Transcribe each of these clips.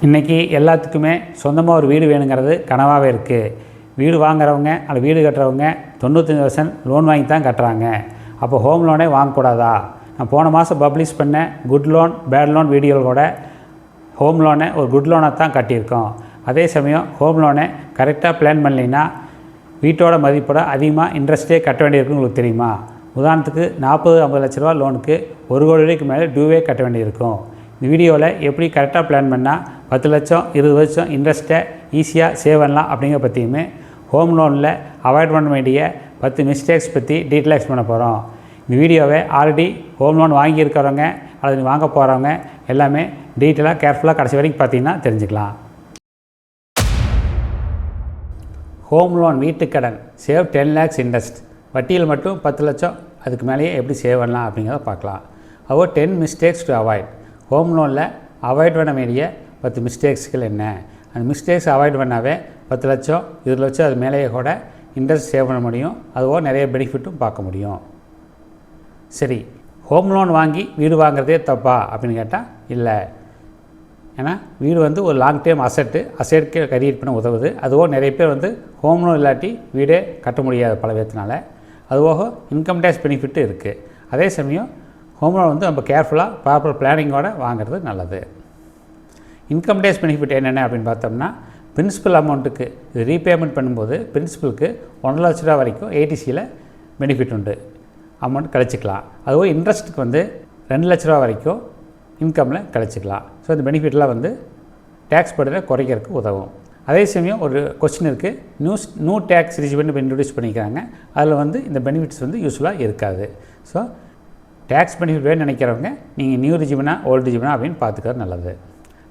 இன்றைக்கி எல்லாத்துக்குமே சொந்தமாக ஒரு வீடு வேணுங்கிறது கனவாகவே இருக்குது. வீடு வாங்குறவங்க அல்லது வீடு கட்டுறவங்க 95% லோன் வாங்கி தான் கட்டுறாங்க. அப்போ ஹோம் லோனே வாங்கக்கூடாதா? நான் போன மாதம் பப்ளிஷ் பண்ண குட் லோன் பேட் லோன் வீடியோவோட ஹோம் லோனை ஒரு குட் லோனாக தான் கட்டியிருக்கோம். அதே சமயம் ஹோம் லோனை கரெக்டாக பிளான் பண்ணலைன்னா வீட்டோட மதிப்போட அதிகமாக இன்ட்ரெஸ்ட்டே கட்ட வேண்டியிருக்குன்னு உங்களுக்கு தெரியுமா? உதாரணத்துக்கு 40-50 லட்ச ரூபா லோனுக்கு 1 கோடி ரூபாய்க்கு மேலே டியூவே கட்ட வேண்டியிருக்கும். இந்த வீடியோவில் எப்படி கரெக்டாக பிளான் பண்ணால் 10 லட்சம் 20 வருஷம் இன்ட்ரெஸ்ட்டை ஈஸியாக சேவ் பண்ணலாம் அப்படிங்கிற பற்றியுமே ஹோம் லோனில் அவாய்ட் பண்ண வேண்டிய 10 மிஸ்டேக்ஸ் பற்றி டீட்டெயில்ஸ் பண்ண போகிறோம். இந்த வீடியோவை ஆல்ரெடி ஹோம் லோன் வாங்கியிருக்கிறவங்க அல்லது வாங்க போகிறவங்க எல்லாமே டீட்டெயிலாக கேர்ஃபுல்லாக கடைசி வரைக்கும் பார்த்தீங்கன்னா தெரிஞ்சுக்கலாம். ஹோம் லோன் வீட்டுக்கடன் சேவ் 10 lakhs இன்ட்ரெஸ்ட். வட்டியில் மட்டும் 10 லட்சம் அதுக்கு மேலேயே எப்படி சேவ் பண்ணலாம் அப்படிங்கிறத பார்க்கலாம். அப்போ 10 மிஸ்டேக்ஸ் டு அவாய்ட். ஹோம் லோனில் அவாய்ட் பண்ண வேண்டிய 10 மிஸ்டேக்ஸ்கள் என்ன? அந்த மிஸ்டேக்ஸ் அவாய்ட் பண்ணாவே 10 லட்சம் 20 லட்சம் அது மேலேயே கூட இன்ட்ரெஸ்ட் சேவ் பண்ண முடியும். அதுவோ நிறைய பெனிஃபிட்டும் பார்க்க முடியும். சரி, ஹோம் லோன் வாங்கி வீடு வாங்குறதே தப்பா அப்படின்னு கேட்டால் இல்லை. ஏன்னா வீடு ஒரு லாங் டேர்ம் அசெட்டுக்கு கிரியேட் பண்ண உதவுது. அதுவோ நிறைய பேர் ஹோம் லோன் இல்லாட்டி வீடே கட்ட முடியாது பல விதத்தினால. அதுபோக இன்கம் டேக்ஸ் பெனிஃபிட்டு இருக்குது. அதே சமயம் ஹோம் லோன் நம்ம கேர்ஃபுல்லாக ப்ராப்பர் பிளானிங்கோடு வாங்குறது நல்லது. இன்கம் டேக்ஸ் பெனிஃபிட் என்னென்ன அப்படின்னு பார்த்தோம்னா, பிரின்சிபல் அமௌண்ட்டுக்கு இது ரீபேமெண்ட் பண்ணும்போது பிரின்சிபலுக்கு 1 லட்ச ரூபா வரைக்கும் ஏடிசியில் பெனிஃபிட் உண்டு, அமௌண்ட் கழிச்சிக்கலாம். அதுவும் இன்ட்ரெஸ்ட்டுக்கு 2 லட்ச ரூபா வரைக்கும் இன்கமில் கழிச்சிக்கலாம். ஸோ இந்த பெனிஃபிட்லாம் டேக்ஸ் பர்டனை குறைக்கிறதுக்கு உதவும். அதே சமயம் ஒரு கொஸ்டின் இருக்குது, நியூ டேக்ஸ் ரிஜிமெண்ட் இன்ட்ரடியூஸ் பண்ணிக்கிறாங்க. அதில் இந்த பெனிஃபிட்ஸ் யூஸ்ஃபுல்லாக இருக்காது. ஸோ டேக்ஸ் பெனிஃபிட் வேணும்னு நினைக்கிறவங்க நீங்கள் நியூ ரிஜிமெனா ஓல்டு ரிஜிமெனா அப்படின்னு பார்த்துக்கிறது நல்லது.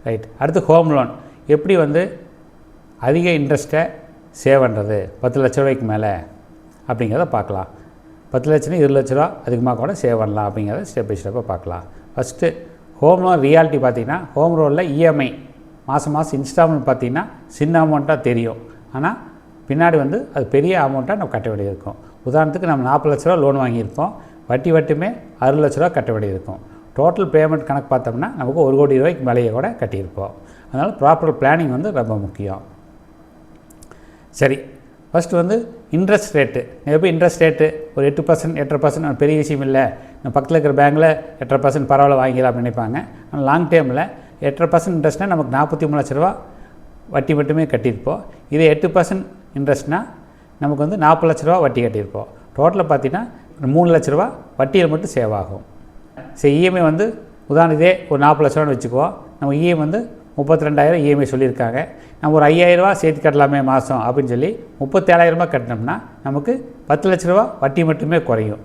ரைட். அடுத்து ஹோம் லோன் எப்படி அதிக இன்ட்ரெஸ்ட்டை சேவ் பண்ணுறது 10 லட்ச ரூபாய்க்கு மேலே அப்படிங்கிறத பார்க்கலாம். 10 லட்சம் 20 லட்ச ரூபா அதிகமாக கூட சேவ் பண்ணலாம் அப்படிங்கிறத ஸ்டெப் பை ஸ்டெப்பாக பார்க்கலாம். ஃபஸ்ட்டு ஹோம் லோன் ரியாலிட்டி பார்த்திங்கன்னா, ஹோம் லோனில் இஎம்ஐ மாதம் இன்ஸ்டால்மெண்ட் பார்த்திங்கன்னா சின்ன அமௌண்ட்டாக தெரியும். ஆனால் பின்னாடி அது பெரிய அமௌண்ட்டாக நம்ம கட்ட வேண்டியது இருக்கும். உதாரணத்துக்கு நம்ம 40 லட்ச ரூபா லோன் வாங்கியிருப்போம், வட்டியுமே 60 லட்ச ரூபா கட்ட வேண்டியது இருக்கும். டோட்டல் பேமெண்ட் கணக்கு பார்த்தோம்னா நமக்கு 1 கோடி ரூபாய்க்கு மேலேயே கூட கட்டியிருப்போம். அதனால் ப்ராப்பர் பிளானிங் ரொம்ப முக்கியம். சரி, ஃபஸ்ட்டு இன்ட்ரெஸ்ட் ரேட்டு. எப்படி இன்ட்ரெஸ்ட் ரேட்டு ஒரு 8% 8.5% பெரிய விஷயம் இல்லை, நம்ம பக்கத்தில் இருக்கிற பேங்கில் 8% பரவாயில்ல வாங்கிக்கலாம் அப்படின்னு நினைப்பாங்க. ஆனால் லாங் டேர்மில் 8% இன்ட்ரெஸ்ட்னால் நமக்கு 43 லட்ச ரூபா வட்டி மட்டுமே கட்டியிருப்போம். இதே 8% இன்ட்ரெஸ்ட்னால் நமக்கு 40 லட்ச ரூபா வட்டி கட்டியிருப்போம். டோட்டலில் பார்த்திங்கன்னா 3 லட்ச ரூபா வட்டியில் மட்டும் சேவ் ஆகும். சரி, இஎம்ஐ உதாரணத்தே ஒரு 40 லட்ச ரூபான்னு வச்சுக்குவோம். நம்ம இஎம்ஐ 32,000 இஎம்ஐ சொல்லியிருக்காங்க. நம்ம ஒரு 5,000 ரூபா சேர்த்து கட்டலாமே மாதம் அப்படின்னு சொல்லி 37,000 ரூபா கட்டினோம்னா நமக்கு 10 லட்ச ரூபா வட்டி மட்டுமே குறையும்.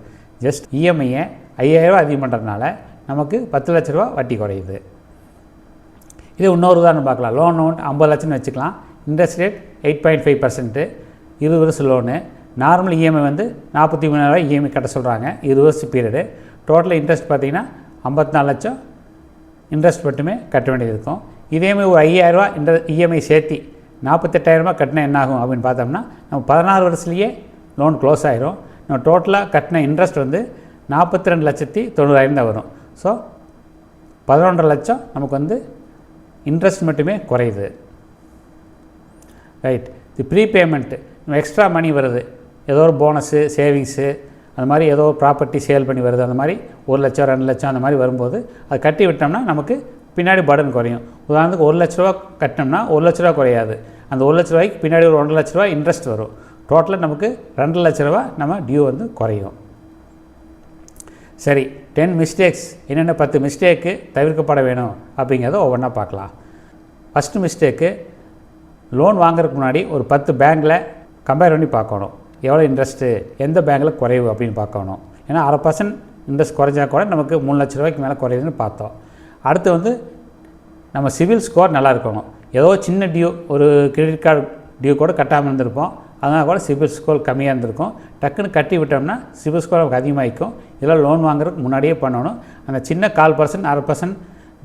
ஜஸ்ட் இஎம்ஐயை 5,000 ரூபா அதிகம் பண்ணுறதுனால நமக்கு 10 லட்ச ரூபா வட்டி குறையுது. இது இன்னொரு உதாரணம் பார்க்கலாம். லோன் அமௌண்ட் 50 லட்சம்னு வச்சுக்கலாம். இன்ட்ரெஸ்ட் ரேட் 8.5%, 20 வருஷம் லோனு. நார்மல் இஎம்ஐ 43,000 இஎம்ஐ கட்ட சொல்கிறாங்க, 20 வருஷம் பீரியடு. டோட்டல் இன்ட்ரெஸ்ட் பார்த்திங்கன்னா 54 லட்சம் இன்ட்ரெஸ்ட் மட்டுமே கட்ட வேண்டியது இருக்கும். இதேமாதிரி ஒரு 5,000 ரூபா இஎம்ஐ சேர்த்தி 48,000 ரூபா கட்டினா என்னாகும் அப்படின்னு பார்த்தோம்னா, நம்ம 16 வருஷத்துலேயே லோன் க்ளோஸ் ஆகிரும். நம்ம டோட்டலாக கட்டின இன்ட்ரெஸ்ட் 42,90,000 தான் வரும். ஸோ 11.5 லட்சம் நமக்கு இன்ட்ரெஸ்ட் மட்டுமே குறையுது. ரைட். இது ப்ரீபேமெண்ட்டு, நம்ம எக்ஸ்ட்ரா மணி வருது, ஏதோ ஒரு போனஸு சேவிங்ஸு அந்த மாதிரி ஏதோ ப்ராப்பர்ட்டி சேல் பண்ணி வருது, அந்த மாதிரி 1 லட்சம் 2 லட்சம் அந்த மாதிரி வரும்போது அது கட்டி விட்டோம்னா நமக்கு பின்னாடி பர்டன் குறையும். உதாரணத்துக்கு 1 லட்ச ரூபா கட்டினோம்னா 1 லட்ச ரூபா குறையாது. அந்த 1 லட்ச ரூபாய்க்கு பின்னாடி ஒரு 1.5 லட்ச ரூபா இன்ட்ரெஸ்ட் வரும். டோட்டலாக நமக்கு 2 லட்ச ரூபா நம்ம டியூ குறையும். சரி, 10 மிஸ்டேக்ஸ் என்னென்ன 10 மிஸ்டேக்கு தவிர்க்கப்பட வேணும் அப்படிங்கிறத ஒவ்வொன்றா பார்க்கலாம். ஃபஸ்ட்டு மிஸ்டேக்கு, லோன் வாங்குறதுக்கு முன்னாடி ஒரு 10 பேங்கில் கம்பேர் பண்ணி பார்க்கணும். எவ்வளோ இன்ட்ரெஸ்ட்டு எந்த பேங்கில் குறைவு அப்படின்னு பார்க்கணும். ஏன்னா 1/2% இன்ட்ரெஸ்ட் குறைஞ்சா கூட நமக்கு 3 லட்ச ரூபாய்க்கு மேலே குறையுதுன்னு பார்த்தோம். அடுத்து நம்ம சிவில் ஸ்கோர் நல்லா இருக்கணும். ஏதோ சின்ன டியூ, ஒரு கிரெடிட் கார்டு டியூ கூட கட்டாமல் இருந்திருப்போம், அதனால் கூட சிவில் ஸ்கோர் கம்மியாக இருந்திருக்கும். டக்குன்னு கட்டி விட்டோம்னா சிவில் ஸ்கோர் நமக்கு அதிகமாகிக்கும். இதெல்லாம் லோன் வாங்குறதுக்கு முன்னாடியே பண்ணணும். அந்த சின்ன 1/4% 1/2%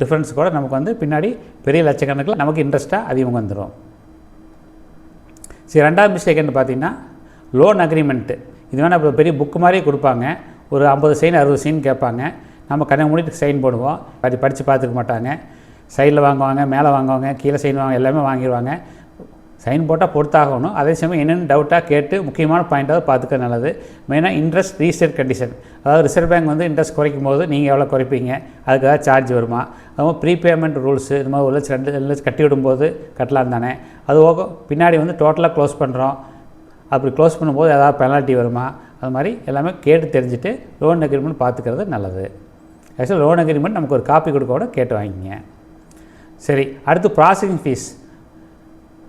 டிஃப்ரென்ஸ் கூட நமக்கு பின்னாடி பெரிய லட்சக்கணக்கில் நமக்கு இன்ட்ரெஸ்ட்டாக அதிகமாக வந்துடும். சரி, ரெண்டாவது மிஸ்டேக் என்ன பார்த்தீங்கன்னா, லோன் அக்ரிமெண்ட்டு. இது வேணால் இப்போ பெரிய புக்கு மாதிரியே கொடுப்பாங்க. ஒரு 50 சைன் 60 சைன் கேட்பாங்க. நம்ம கண்ணை மூடிட்டு சைன் போடுவோம். அது படித்து பார்த்துக்க மாட்டாங்க. சைடில் வாங்குவாங்க, மேலே வாங்குவாங்க, கீழே சைன் வாங்க, எல்லாமே வாங்கிடுவாங்க. சைன் போட்டால் பொறுத்தாகணும். அதே சமயம் என்னென்னு டவுட்டாக கேட்டு முக்கியமான பாயிண்ட்டாவது பார்த்துக்க நல்லது. மெயினாக இன்ட்ரெஸ்ட் ரீசெட் கண்டிஷன், அதாவது ரிசர்வ் பேங்க் வந்து இன்ட்ரெஸ்ட் குறைக்கும் போது நீங்கள் எவ்வளோ குறைப்பீங்க, அதுக்கு ஏதாவது சார்ஜ் வருமா, அதுவும் ப்ரீபேமெண்ட் ரூல்ஸு, இது மாதிரி 1 லட்சம் 2 லட்சம் கட்டி விடும்போது கட்டலாம் தானே, அது போக பின்னாடி வந்து டோட்டலாக க்ளோஸ் பண்ணுறோம், அப்படி க்ளோஸ் பண்ணும்போது ஏதாவது பெனால்ட்டி வருமா, அது மாதிரி எல்லாமே கேட்டு தெரிஞ்சுட்டு லோன் அக்ரிமெண்ட் பார்த்துக்கிறது நல்லது. ஆக்சுவலாக லோன் அக்ரிமெண்ட் நமக்கு ஒரு காப்பி கொடுக்க கேட்டு வாங்கிங்க. சரி, அடுத்து ப்ராசஸிங் ஃபீஸ்.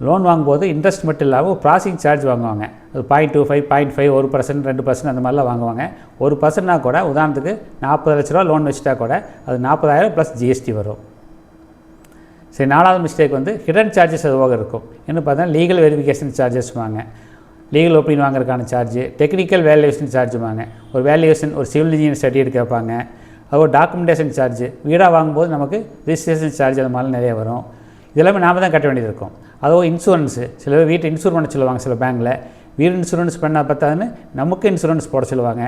லோன் வாங்கும்போது இன்ட்ரெஸ்ட் மட்டும் இல்லாமல் ப்ராசஸிங் சார்ஜ் வாங்குவாங்க. அது 0.25, 0.5, 1%, 2% அந்த மாதிரிலாம் வாங்குவாங்க. 1%னா கூட உதாரணத்துக்கு 40 லட்ச ரூபா லோன் வச்சுட்டா கூட அது 40,000 ப்ளஸ் ஜிஎஸ்டி வரும். சரி, 4வது மிஸ்டேக் வந்து ஹிடன் சார்ஜஸ் அதுவாக இருக்கும். என்ன பார்த்தா லீகல் வெரிஃபிகேஷன் சார்ஜஸ் வாங்க, லீகல் ஒப்பீனியன் வாங்குறதுக்கான சார்ஜ், டெக்னிக்கல் வேல்யூவேஷன் சார்ஜ் வாங்க, ஒரு வேல்யூவேஷன், ஒரு சிவில் இன்ஜினியர் சர்டிஃபிகேட் கேட்பாங்க, அது ஒரு டாக்குமெண்டேஷன் சார்ஜ், வீடாக வாங்கும்போது நமக்கு ரிஜிஸ்ட்ரேஷன் சார்ஜ் அது மாதிரி நிறைய வரும். இதெல்லாமே நாம் தான் கட்ட வேண்டியது இருக்கும். அதுவும் இன்சூரன்ஸு, சில பேர் வீட்டை இன்சூர் பண்ண சொல்லுவாங்க. சில பேங்கில் வீடு இன்சூரன்ஸ் பண்ணால் பார்த்தாதுன்னு நமக்கு இன்சூரன்ஸ் போட சொல்லுவாங்க,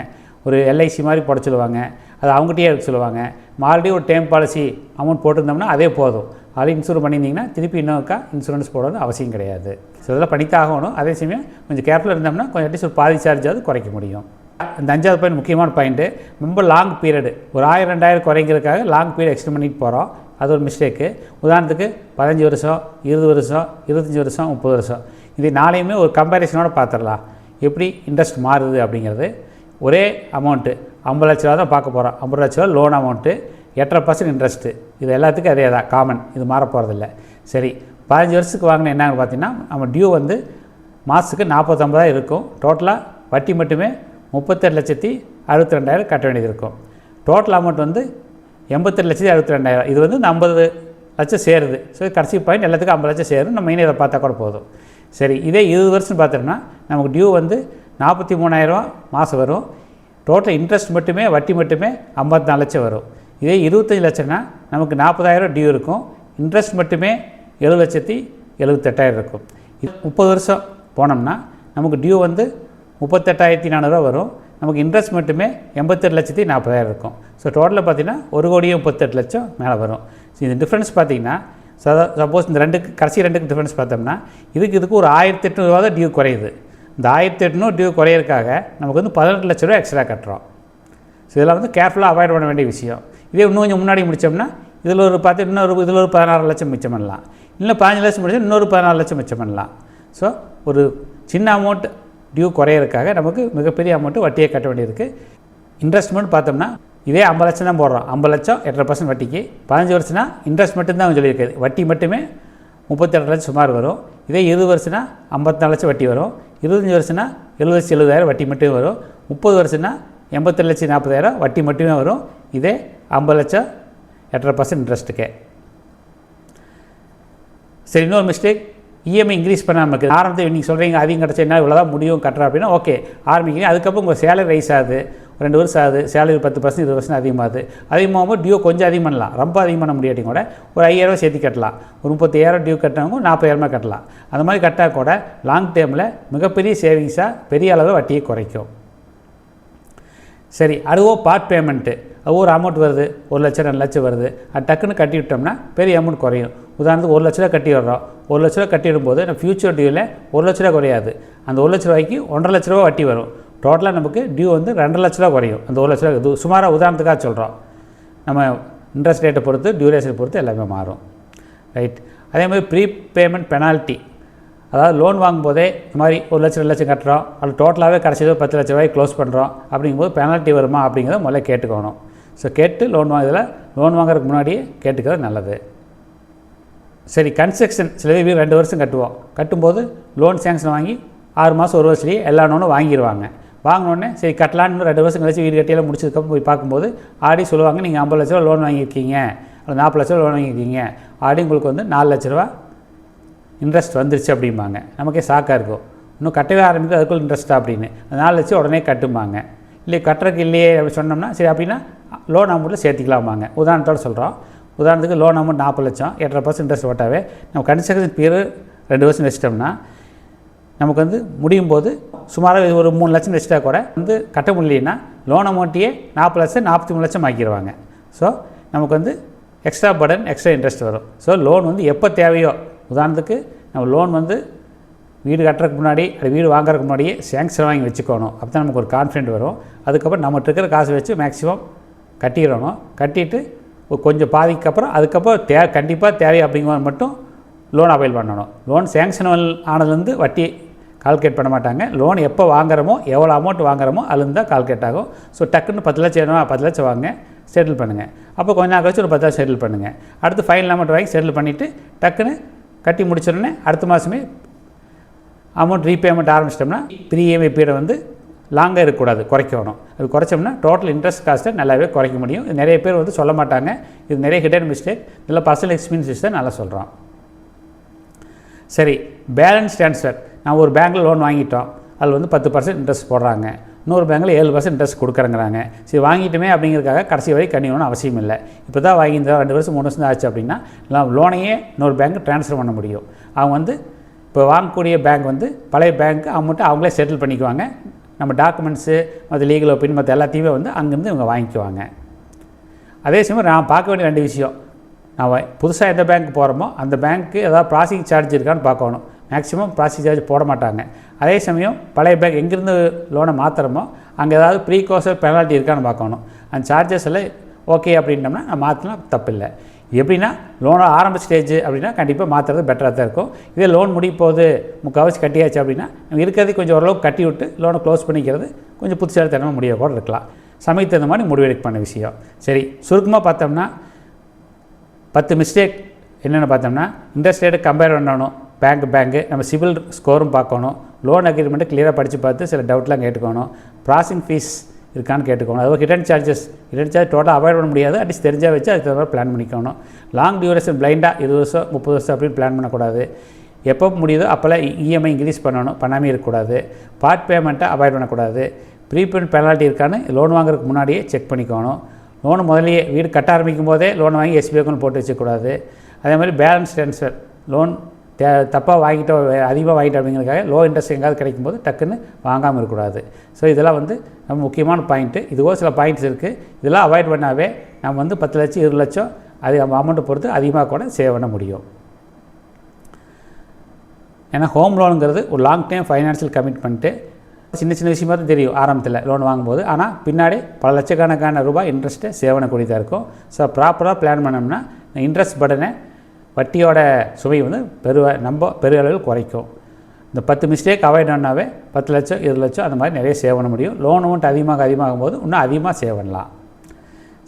ஒரு எல்ஐசி மாதிரி போட சொல்லுவாங்க, அது அவங்ககிட்டயே எடுக்க சொல்லுவாங்க. மறுபடியும் ஒரு டேர்ம் பாலிசி அமௌண்ட் போட்டிருந்தோம்னா அதே போதும். அதில் இன்சூர் பண்ணியிருந்தீங்கன்னா திருப்பி இன்னொருக்கா இன்சூரன்ஸ் போடணும்னு அவசியம் கிடையாது. ஸோ இதெல்லாம் பண்ணித்தாகணும். அதே சமயம் கொஞ்சம் கேர்ஃபுல்லாக இருந்தோம்னா கொஞ்சம் அட்லீஸ்ட் ஒரு பாதி சார்ஜாவது குறைக்க முடியும். இந்த 5வது பாயிண்ட் முக்கியமான பாயிண்ட்டு, ரொம்ப லாங் பீரியடு, ஒரு 1000-2000 குறைங்கிறதுக்காக லாங் பீரியட் எக்ஸ்டெண்ட் பண்ணிட்டு போகிறோம். அது ஒரு மிஸ்டேக்கு. உதாரணத்துக்கு 15 வருஷம், 20 வருஷம், 25 வருஷம், 30 வருஷம், இது நாளையுமே ஒரு கம்பேரிசனோடு பார்த்துடலாம் எப்படி இன்ட்ரெஸ்ட் மாறுது அப்படிங்கிறது. ஒரே அமௌண்ட்டு 50 லட்ச ரூபா தான் பார்க்க போகிறோம். 50 லட்ச ரூபா லோன் அமௌண்ட்டு, 8.5% இன்ட்ரெஸ்ட்டு, இது எல்லாத்துக்கும் அதே தான் காமன், இது மாற போகிறதில்ல. சரி, 15 வருஷத்துக்கு வாங்கின என்னன்னு பார்த்தீங்கன்னா நம்ம டியூ வந்து மாதத்துக்கு 49,000 இருக்கும். டோட்டலாக வட்டி மட்டுமே 38,62,000 கட்ட வேண்டியது இருக்கும். டோட்டல் அமௌண்ட் வந்து 88,62,000. இது வந்து 50 லட்சம் சேருது. ஸோ கடைசி பாயிண்ட் எல்லாத்துக்கும் 50 லட்சம் சேரும். நம்ம மெயின் இதை பார்த்தா கூட போதும். சரி, இதே 20 வருஷம் பார்த்தோம்னா நமக்கு டியூ வந்து 43,000 மாதம் வரும். டோட்டல் இன்ட்ரெஸ்ட் மட்டுமே வட்டி மட்டுமே 54 லட்சம் வரும். இதே 25 லட்சம்னா நமக்கு 40,000 டியூ இருக்கும், இன்ட்ரெஸ்ட் மட்டுமே 7,78,000 இருக்கும். இது 30 வருஷம் போனோம்னா நமக்கு டியூ வந்து 38,400 வரும், நமக்கு இன்ட்ரெஸ்ட் மட்டுமே 88,40,000 இருக்கும். ஸோ டோட்டலில் பார்த்திங்கன்னா 1,38,00,000 மேலே வரும். ஸோ இந்த டிஃப்ரென்ஸ் பார்த்திங்கன்னா சப்போஸ் இந்த கடைசி ரெண்டுக்கு டிஃப்ரென்ஸ் பார்த்தோம்னா இதுக்கு ஒரு 1,800 ரூபா தான் டியூ குறையுது. இந்த 1,800 டியூ குறையிறதுக்காக நமக்கு வந்து 18 லட்ச ரூபா எக்ஸ்ட்ரா கட்டுறோம். ஸோ இதெல்லாம் வந்து கேர்ஃபுல்லாக அவாய்ட் பண்ண வேண்டிய விஷயம். இதே இன்னும் கொஞ்சம் முன்னாடி முடித்தோம்னா இதில் ஒரு இதில் ஒரு 16 லட்சம் மிச்சம் பண்ணலாம், இல்லை 15 லட்சம் முடிச்சா இன்னொரு 14 லட்சம் மிச்சம் பண்ணலாம். ஸோ ஒரு சின்ன அமௌண்ட் டியூ குறையிறதுக்காக நமக்கு மிகப்பெரிய அமௌண்ட்டு வட்டியை கட்ட வேண்டியிருக்கு. இன்ட்ரெஸ்ட்மெண்ட் பார்த்தோம்னா இதே 50 லட்சம் தான் போடுறோம். 50 லட்சம் 8% வட்டிக்கு. 15 வருஷம்னா இன்ட்ரெஸ்ட் மட்டும்தான் சொல்லியிருக்காது, வட்டி மட்டுமே 38 லட்சம் சுமார் வரும். இதே 20 வருஷம்னா 54 லட்சம் வட்டி வரும். 25 வருஷம்னா 70,70,000 வட்டி மட்டுமே வரும். 30 வருஷம்னா 87,40,000 வட்டி மட்டுமே வரும். இதே 50 லட்சம் 8% இன்ட்ரெஸ்ட்டுக்கே. சரி, இன்னொரு மிஸ்டேக், இஎம்ஐ இன்க்ரீஸ் பண்ண நமக்கு ஆரம்பத்தில் நீங்கள் சொல்கிறீங்க அதிகம் கிடச்சா என்ன இவ்வளோ தான் முடியும் கட்டுறா அப்படின்னா ஓகே ஆரம்பிக்கிறீங்க. அதுக்கப்புறம் உங்கள் சேலரி ரைஸ் ஆகுது, 2 வருஷம் ஆகுது, சேலரி 10%, 20% அதிகமாகுது. அதிகமாகும்போது டியூ கொஞ்சம் அதிகம் பண்ணலாம், ரொம்ப அதிகம் பண்ண முடியாட்டி கூட ஒரு 5,000 சேர்த்து கட்டலாம். ஒரு 30,000 டியூ கட்டினவங்க 40,000 கட்டலாம். அந்த மாதிரி கட்டால் கூட லாங் டேர்மில் மிகப்பெரிய சேவிங்ஸாக பெரிய அளவு வட்டியை குறைக்கும். சரி, அதுவோ பார்ட் பேமெண்ட்டு, அது ஒரு அமௌண்ட் வருது, 1 லட்சம் 2 லட்சம் வருது, அது டக்குன்னு கட்டி விட்டோம்னா பெரிய அமௌண்ட் குறையும். உதாரணத்துக்கு 1 லட்ச ரூபா கட்டி விடுறோம். 1 லட்ச ரூபா கட்டிவிடும்போது நம்ம ஃபியூச்சர் டியூவில் 1 லட்ச ரூபா குறையாது, அந்த 1 லட்ச ரூபாய்க்கு 1.5 லட்ச ரூபா வட்டி வரும். டோட்டலாக நமக்கு டியூ வந்து 2 லட்ச ரூபா குறையும். அந்த 1 லட்ச ரூபா இது சுமாராக உதாரணத்துக்காக சொல்கிறோம். நம்ம இன்ட்ரெஸ்ட் ரேட்டை பொறுத்து டியூரேஷனை பொறுத்து எல்லாமே மாறும். ரைட். அதே மாதிரி ப்ரீ பேமெண்ட் பெனால்ட்டி, அதாவது லோன் வாங்கும்போதே இந்த மாதிரி 1 லட்சம் 2 லட்சம் கட்டுறோம், அது டோட்டலாகவே கடைசியில் 10 லட்ச ரூபாய்க்கு க்ளோஸ் பண்ணுறோம் அப்படிங்கும்போது பெனால்ட்டி வருமா அப்படிங்கிறத முதல்ல கேட்டுக்கணும். ஸோ கேட்டு லோன் வாங்குறதுக்கு முன்னாடியே கேட்டுக்கிறது நல்லது. சரி, கன்ஸ்ட்ரக்ஷன் சில பேர் 2 வருஷம் கட்டுவோம். கட்டும்போது லோன் சேங்ஷன் வாங்கி 6 மாதம் 1 வருஷத்துலேயே எல்லா லோனும் வாங்கிடுவாங்க. வாங்கினோடனே சரி கட்டலான்னு 2 வருஷம் கழிச்சு வீடு கட்டியெல்லாம் முடிச்சதுக்கப்புறம் போய் பார்க்கும்போது ஆடி சொல்லுவாங்க நீங்கள் 50 லட்ச ரூபா லோன் வாங்கியிருக்கீங்க, அல்லது 40 லட்ச ரூபா லோன் வாங்கியிருக்கீங்க, ஆடி உங்களுக்கு வந்து 4 லட்ச ரூபா இன்ட்ரெஸ்ட் வந்துருச்சு அப்படிம்பாங்க. நமக்கே ஷாக்காக இருக்கும், இன்னும் கட்டவே ஆரம்பிக்கும் அதுக்குள்ள இன்ட்ரெஸ்ட்டாக அப்படின்னு. 4 லட்சம் உடனே கட்டும்பாங்க. இல்லை கட்டுறதுக்கு இல்லையே அப்படி சொன்னோம்னா சரி அப்படின்னா லோன் அமௌண்ட்டில் சேர்த்திக்கலாமாங்க. உதாரணத்தோடு சொல்கிறோம். உதாரணத்துக்கு லோன் அமௌண்ட் 40 லட்சம், 8.5% இன்ட்ரெஸ்ட் போட்டாவே நம்ம கன்ஸ்ட்ரக்ஷன் பீரியட் 2 வருஷம் வச்சிட்டோம்னா நமக்கு வந்து முடியும் போது சுமாராக ஒரு 3 லட்சம் வச்சுட்டா கூட வந்து கட்ட முடியலன்னா லோன் அமௌண்ட்டையே 40 லட்சம் 43 லட்சம் ஆக்கிடுவாங்க. ஸோ நமக்கு வந்து எக்ஸ்ட்ரா பர்டன் எக்ஸ்ட்ரா இன்ட்ரெஸ்ட் வரும். ஸோ லோன் வந்து எப்போ தேவையோ, உதாரணத்துக்கு நம்ம லோன் வந்து வீடு கட்டுறதுக்கு முன்னாடி அது வீடு வாங்குறதுக்கு முன்னாடியே சேங்க்ஷன் வாங்கி வச்சுக்கணும். அப்போ தான் நமக்கு ஒரு கான்ஃபிடென்ட் வரும். அதுக்கப்புறம் நம்மகிட்ட இருக்கிற காசு வச்சு மேக்ஸிமம் கட்டிடணும். கட்டிட்டு கொஞ்சம் பாதிக்கு அப்புறம் அதுக்கப்புறம் கண்டிப்பாக தேவை அப்படிங்கிறது மட்டும் லோன் அவைல் பண்ணணும். லோன் சேங்க்ஷன் ஆனதுலேருந்து வட்டி கால்குலேட் பண்ண மாட்டாங்க. லோன் எப்போ வாங்குறோமோ, எவ்வளோ அமௌண்ட் வாங்குறோமோ அதுலேருந்து தான் கால்குலேட் ஆகும். ஸோ டக்குன்னு 10 லட்சம் வேணுமா, 10 லட்சம் வாங்க, செட்டில் பண்ணுங்கள். அப்போ கொஞ்ச நாள் கழிச்சு ஒரு 10 லட்சம் செட்டில் பண்ணுங்கள். அடுத்து ஃபைனல் அமௌண்ட் வாங்கி செட்டில் பண்ணிவிட்டு டக்குன்னு கட்டி முடிச்சிடனே அடுத்த மாதமே அமௌண்ட் ரீபேமெண்ட் ஆரம்பிச்சிட்டோம்னா EMI பீரியட் வந்து லாங்காக இருக்கக்கூடாது, குறைக்கணும். அது குறைச்சோம்னா டோட்டல் இன்ட்ரெஸ்ட் காஸ்ட்டை நல்லாவே குறைக்க முடியும். இது நிறைய பேர் வந்து சொல்ல மாட்டாங்க. இது நிறைய ஹிடன் மிஸ்டேக். இதில் பர்சனல் எக்ஸ்பீரியன்ஸஸ் தான் நல்லா சொல்கிறோம். சரி, பேலன்ஸ் ட்ரான்ஸ்ஃபர். நான் ஒரு பேங்க்கில் லோன் வாங்கிட்டோம், அதில் வந்து 10% இன்ட்ரெஸ்ட் போடுறாங்க, இன்னொரு பேங்கில் 7% இன்ட்ரெஸ்ட் கொடுக்குறேங்கிறாங்க. சரி, வாங்கிட்டுமே அப்படிங்கிறதுக்காக கடைசி வரை கண்டிப்பாக அவசியம் இல்லை. இப்போ தான் வாங்கியிருந்தோம் 2 வருஷம் 3 வருஷம் தான் ஆச்சு அப்படின்னா லோனையே இன்னொரு பேங்க்கு ட்ரான்ஸ்ஃபர் பண்ண முடியும். அவங்க வந்து இப்போ வாங்கக்கூடிய பேங்க் வந்து பழைய பேங்க்கு அமௌண்ட்டு அவங்களே செட்டில் பண்ணிக்குவாங்க. நம்ம டாக்குமெண்ட்ஸு மற்ற லீகல் ஒப்பீனியன் மற்ற எல்லாத்தையுமே வந்து அங்கேருந்து இவங்க வாங்கிக்குவாங்க. அதே சமயம் நான் பார்க்க வேண்டிய 2 விஷயம், நான் புதுசாக எந்த பேங்க் போகிறோமோ அந்த பேங்க்கு ஏதாவது ப்ராசஸிங் சார்ஜ் இருக்கான்னு பார்க்கணும். மேக்ஸிமம் ப்ராசஸிங் சார்ஜ் போட மாட்டாங்க. அதே சமயம் பழைய பேங்க் எங்கேருந்து லோனை மாற்றுறோமோ அங்கே ஏதாவது ப்ரீ கோர்ஸ் பெனால்ட்டி இருக்கான்னு பார்க்கணும். அந்த சார்ஜஸ் எல்லாம் ஓகே அப்படின்னோம்னா நான் மாற்றலாம், தப்பில்லை. எப்படின்னா லோனை ஆரம்ப ஸ்டேஜ் அப்படின்னா கண்டிப்பாக மாற்றுறது பெட்டராக தான் இருக்கும். இதே லோன் முடிய போகுது, முக்கால்வாசி கட்டியாச்சு அப்படின்னா நம்ம இருக்கிறது கொஞ்சம் ஓரளவுக்கு கட்டி விட்டு லோனை க்ளோஸ் பண்ணிக்கிறது கொஞ்சம் புத்திசாலித்தனமாக முடிய கூட இருக்கலாம். சமயத்துக்கு தகுந்த மாதிரி முடிவெடுக்க பண்ண விஷயம். சரி, சுருக்கமாக பார்த்தோம்னா 10 மிஸ்டேக் என்னென்னு பார்த்தோம்னா, இன்ட்ரெஸ்ட் ரேட்டு கம்பேர் பண்ணணும், பேங்க்கு நம்ம சிவில் ஸ்கோரும் பார்க்கணும், லோன் அக்ரிமெண்ட்டு கிளியராக படித்து பார்த்து சில டவுட்லாம் கேட்டுக்கணும், ப்ராசஸிங் ஃபீஸ் இருக்கான்னு கேட்டுக்கணும். அதாவது ஹிடன் சார்ஜ் டோட்டலாக அவாய்ட் பண்ண முடியாது, அட்லீஸ்ட் தெரிஞ்சால் வச்சு அதுக்கு தகுந்த பிளான் பண்ணிக்கணும். லாங் டியூரேஷன் பிளைண்டாக 20 வருஷம் 30 வருஷம் அப்படின்னு பிளான் பண்ணக்கூடாது. எப்போ முடியுதோ அப்போல்லாம் EMI இன்க்ரீஸ் பண்ணாமே இருக்கக்கூடாது. பார்ட் பேமெண்ட்டை அவாய்ட் பண்ணக்கூடாது. ப்ரீபேமெண்ட் பெனால்ட்டி இருக்கான்னு லோன் வாங்குறதுக்கு முன்னாடியே செக் பண்ணிக்கணும். லோனு முதலையே வீடு கட்ட ஆரம்பிக்கும் போதே லோன் வாங்கி SBI அக்கௌண்ட் போட்டு வச்சுக்கூடாது. அதே மாதிரி பேலன்ஸ் ட்ரான்ஸ்ஃபர், லோன் தப்பாக வாங்கிட்டோம் அதிகமாக வாங்கிட்டோம் அப்படிங்கிறதுக்காக லோ இன்ட்ரெஸ்ட் எங்காவது கிடைக்கும்போது டக்குன்னு வாங்காமல் இருக்கக்கூடாது. ஸோ இதெல்லாம் வந்து நம்ம முக்கியமான பாயிண்ட்டு. இதுவோ சில பாயிண்ட்ஸ் இருக்குது. இதெல்லாம் அவாய்ட் பண்ணாவே நம்ம வந்து 10 லட்சம் 20 லட்சம் அது அமௌண்ட்டை பொறுத்து அதிகமாக கூட சேவ் பண்ண முடியும். ஏன்னா ஹோம் லோனுங்கிறது ஒரு லாங் டைம் ஃபைனான்ஷியல் கமிட்மெண்ட்டு. சின்ன சின்ன விஷயமாக தான் தெரியும் ஆரம்பத்தில் லோன் வாங்கும்போது, ஆனால் பின்னாடி பல லட்சக்கணக்கான ரூபாய் இன்ட்ரெஸ்ட்டை சேவ் பண்ணக்கூடியதாக இருக்கும். ஸோ ப்ராப்பராக பிளான் பண்ணோம்னா இன்ட்ரெஸ்ட் பர்டனை வட்டியோட சுவை வந்து பெரிய அளவில் குறைக்கும். இந்த 10 மிஸ்டேக் அவாய்ட் பண்ணாவே 10 லட்சம் 20 லட்சம் அந்த மாதிரி நிறைய சேவ் பண்ண முடியும். லோன் அமௌண்ட் அதிகமாகும் போது இன்னும் அதிகமாக சேவ் பண்ணலாம்.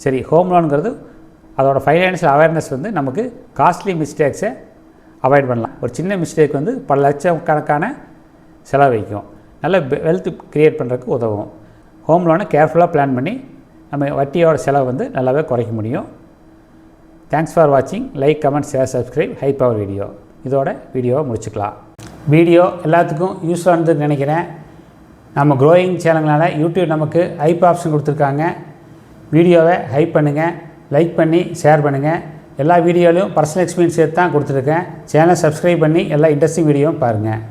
சரி, ஹோம் லோனுங்கிறது அதோட ஃபைனான்ஷியல் அவேர்னஸ் வந்து நமக்கு காஸ்ட்லி மிஸ்டேக்ஸை அவாய்ட் பண்ணலாம். ஒரு சின்ன மிஸ்டேக் வந்து பல லட்சம் கணக்கான செலவு வைக்கும். நல்ல வெல்த் க்ரியேட் பண்ணுறதுக்கு உதவும். ஹோம் லோனை கேர்ஃபுல்லாக பிளான் பண்ணி நம்ம வட்டியோட செலவு வந்து நல்லாவே குறைக்க முடியும். தேங்க்ஸ் ஃபார் வாட்சிங். Like, comment, share, subscribe. High power video. இதோட வீடியோவை முடிச்சுக்கலாம். வீடியோ எல்லாத்துக்கும் யூஸ்ஃபுல்லானது நினைக்கிறேன். நம்ம க்ரோயிங் சேனல்னால யூடியூப் நமக்கு ஹைப் ஆப்ஷன் கொடுத்துருக்காங்க. வீடியோவை ஹைப் பண்ணுங்கள், லைக் பண்ணி ஷேர் பண்ணுங்கள். எல்லா வீடியோலையும் பர்சனல் எக்ஸ்பீரியன்ஸ் சேர்த்து தான் கொடுத்துருக்கேன். சேனலை சப்ஸ்கிரைப் பண்ணி எல்லா இன்ட்ரெஸ்டிங் வீடியோவும் பாருங்கள்.